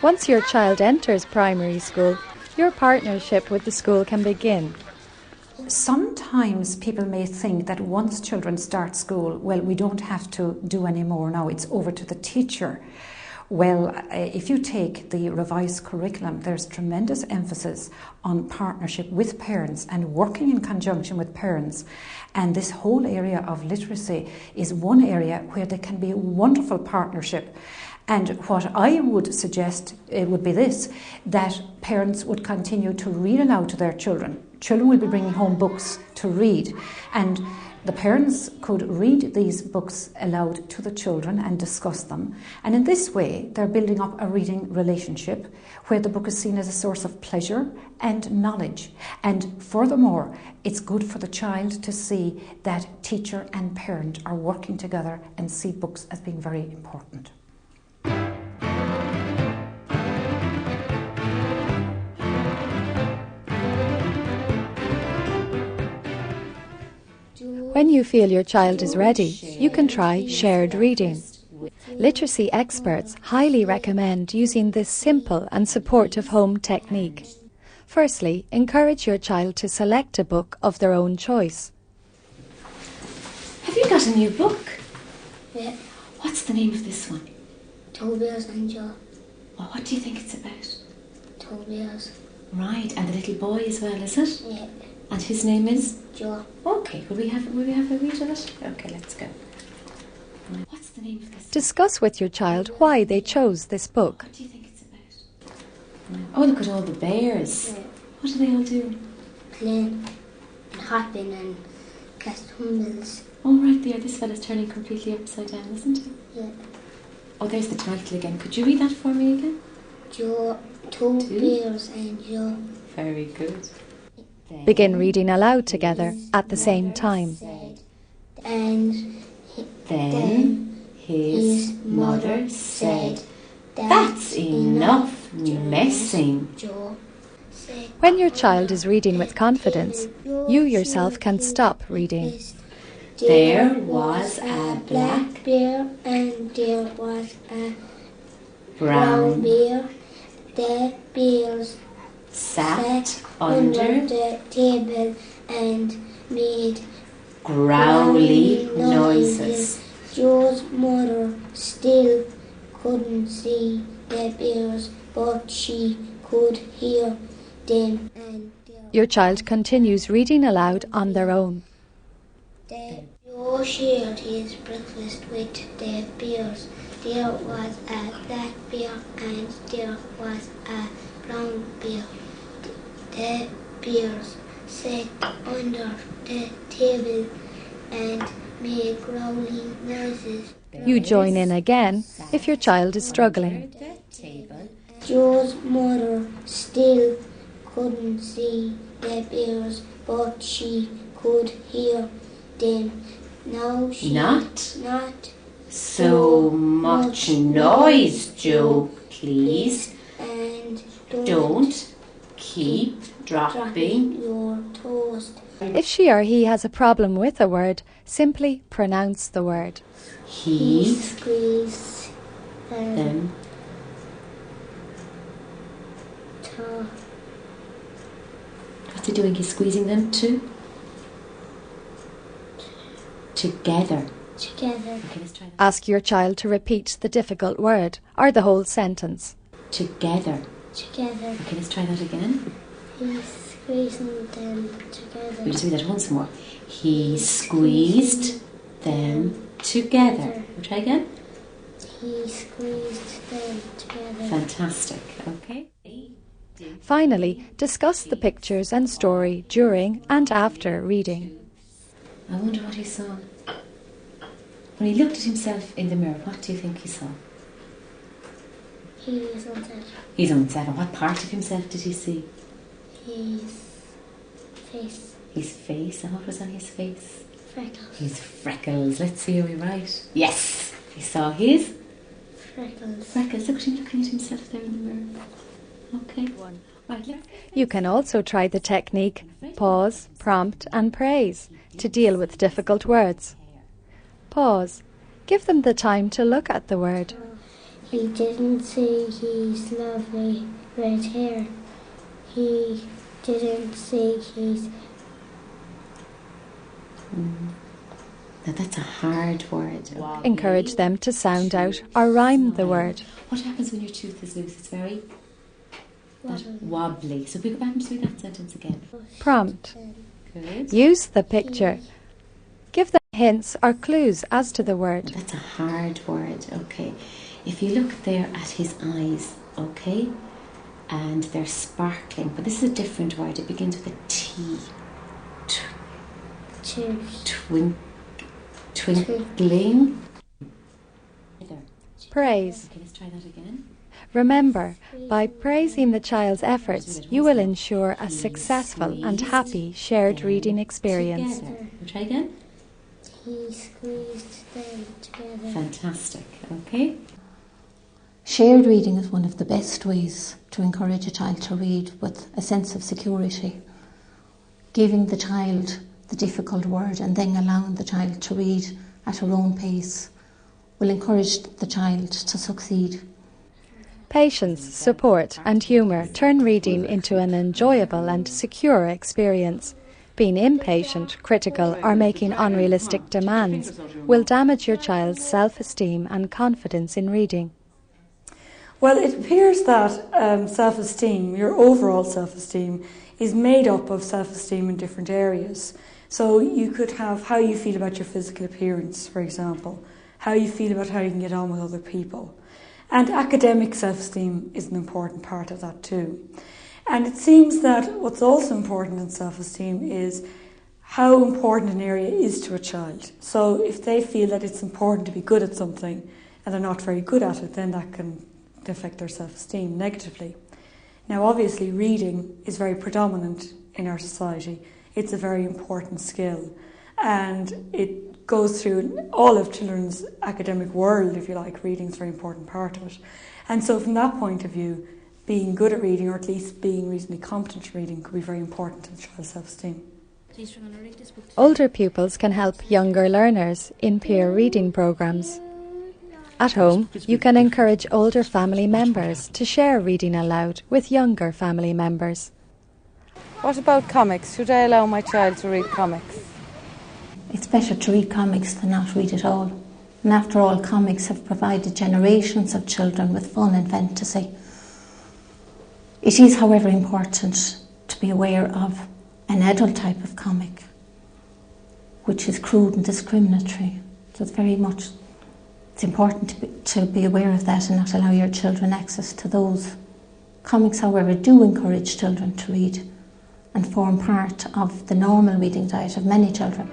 Once your child enters primary school, your partnership with the school can begin. Sometimes people may think that once children start school, well, we don't have to do any more now, it's over to the teacher. Well, if you take the revised curriculum, there's tremendous emphasis on partnership with parents and working in conjunction with parents. And this whole area of literacy is one area where there can be a wonderful partnership. And what I would suggest would be this, that parents would continue to read aloud to their children. Children will be bringing home books to read, and the parents could read these books aloud to the children and discuss them. And in this way, they're building up a reading relationship where the book is seen as a source of pleasure and knowledge. And furthermore, it's good for the child to see that teacher and parent are working together and see books as being very important. When you feel your child is ready, you can try shared reading. Literacy experts highly recommend using this simple and supportive home technique. Firstly, encourage your child to select a book of their own choice. Have you got a new book? Yeah. What's the name of this one? Tobias and Joe. Oh, what do you think it's about? Tobias. Right, and the little boy as well, is it? Yeah. And his name is? Joe. Okay, will we have a read of it? Okay, let's go. Right. What's the name of this? Discuss with your child why they chose this book. What do you think it's about? Right. Oh, look at all the bears. Yeah. What do they all do? Playing and hopping and cast humbles. Oh, right there, this fella's turning completely upside down, isn't he? Yeah. Oh, there's the title again. Could you read that for me again? Joe, two bears and Joe. Very good. Begin reading aloud together at the same time. And Then his mother said, "That's enough messing." Joe said, When your child is reading with confidence, you yourself can stop reading. There was a black bear and there was a brown bear. The bears sat under the table and made growly noises. Joe's mother still couldn't see the bears, but she could hear them. And Your child continues reading aloud on their own. Joe shared his breakfast with the bears. There was a black bear and there was a brown bear. The bears sat under the table and made growling noises. You join in again if your child is struggling. Joe's mother still couldn't see the bears, but she could hear them. Now she Not so much noise, Joe, please. And Don't keep dropping. your toast. If she or he has a problem with a word, simply pronounce the word. He squeezed them What's he doing? He's squeezing them together. together. Okay, let's try that. Ask your child to repeat the difficult word or the whole sentence. Together. Together. Okay, let's try that again. He's squeezing them together. We'll just do that once more. He squeezed them together. We'll try again. He squeezed them together. Fantastic. Okay. Finally, discuss the pictures and story during and after reading. I wonder what he saw. When he looked at himself in the mirror, what do you think he saw? He's unsaid. He's unsaid. And what part of himself did he see? His face. His face. And what was on his face? Freckles. His freckles. Let's see, are we right? Yes. He saw his Freckles. freckles. Look at him looking at himself there in the mirror. Okay. Right, let's... You can also try the technique pause, prompt and praise to deal with difficult words. Pause. Give them the time to look at the word. He didn't say he's lovely red hair. He didn't say he's... Now that's a hard word. Wobbly. Encourage them to sound out or rhyme the word. What happens when your tooth is loose? It's very wobbly. So we go back and just read that sentence again. Prompt. Good. Use the picture. Give them hints or clues as to the word. That's a hard word, okay. If you look there at his eyes, okay, and they're sparkling, but this is a different word. It begins with a T. Twinkling. Praise. Okay, let's try that again. Remember, by praising the child's efforts, you will ensure a successful and happy shared reading experience. Together. Try again. He squeezed them together. Fantastic, okay. Shared reading is one of the best ways to encourage a child to read with a sense of security. Giving the child the difficult word and then allowing the child to read at her own pace will encourage the child to succeed. Patience, support and humour turn reading into an enjoyable and secure experience. Being impatient, critical or making unrealistic demands will damage your child's self-esteem and confidence in reading. Well, it appears that self-esteem, your overall self-esteem, is made up of self-esteem in different areas. So you could have how you feel about your physical appearance, for example, how you feel about how you can get on with other people. And academic self-esteem is an important part of that too. And it seems that what's also important in self-esteem is how important an area is to a child. So if they feel that it's important to be good at something and they're not very good at it, then that can affect their self-esteem negatively. Now obviously reading is very predominant in our society. It's a very important skill and it goes through all of children's academic world, if you like. Reading is a very important part of it. And so from that point of view, being good at reading, or at least being reasonably competent at reading, could be very important to the child's self-esteem. Older pupils can help younger learners in peer reading programmes. At home, you can encourage older family members to share reading aloud with younger family members. What about comics? Should I allow my child to read comics? It's better to read comics than not read at all. And after all, comics have provided generations of children with fun and fantasy. It is, however, important to be aware of an adult type of comic, which is crude and discriminatory. So it's important to be aware of that and not allow your children access to those. Comics, however, do encourage children to read and form part of the normal reading diet of many children.